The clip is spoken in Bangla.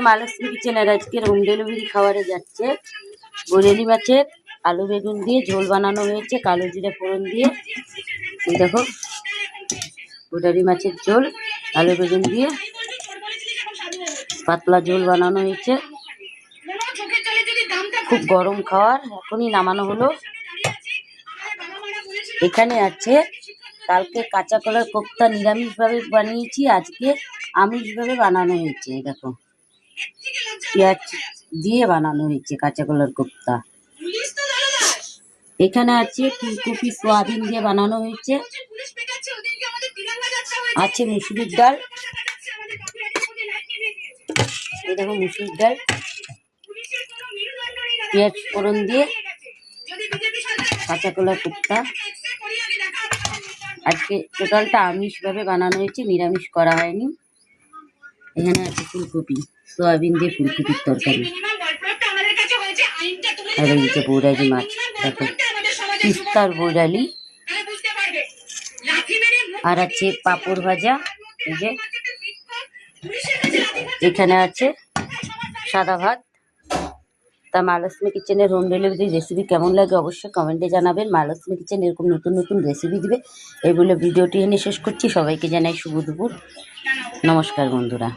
মহালক্ষ্মী কিচেনের আজকের হোম ডেলিভারি খাবারে যাচ্ছে বরেলি মাছের আলু বেগুন দিয়ে ঝোল বানানো হয়েছে কালো জিরে ফোড়ন দিয়ে। এই দেখো বরেলি মাছের ঝোল আলু বেগুন দিয়ে পাতলা ঝোল বানানো হয়েছে। খুব গরম খাবার, এখনই নামানো হলো। এখানে আছে কালকে কাঁচা কলার কোপ্তা নিরামিষভাবে বানিয়েছি, আজকে আমিষভাবে বানানো হয়েছে। দেখো পেঁয়াজ দিয়ে বানানো হয়েছে কাঁচা কলার কোপ্তা। এখানে আছে ফুলকপি সোয়াবিন দিয়ে বানানো হয়েছে, আছে মুসুরির ডাল। এই দেখো মুসুরির ডাল পেঁয়াজ ফোড়ন দিয়ে কাঁচা কলার কোপ্তা। আজকে টোটালটা আমিষভাবে বানানো হয়েছে, নিরামিষ করা হয়নি। এখানে আছে ফুলকপি সোয়াবিন দিয়ে ফুলকপির তরকারি। আর এই যে বৈরালি মাছ, দেখো তিস্তার বৈরালি। আর আছে পাঁপড় ভাজা। এই যে এখানে আছে সাদা ভাত। তা মহালক্ষ্মী কিচেনের হোম ডেলিভারি রেসিপি কেমন লাগে অবশ্যই কমেন্টে জানাবেন। মহালক্ষ্মী কিচেন এরকম নতুন নতুন রেসিপি দিবে। এই বলে ভিডিওটি এনে শেষ করছি। সবাইকে জানাই শুভ দুপুর, নমস্কার বন্ধুরা।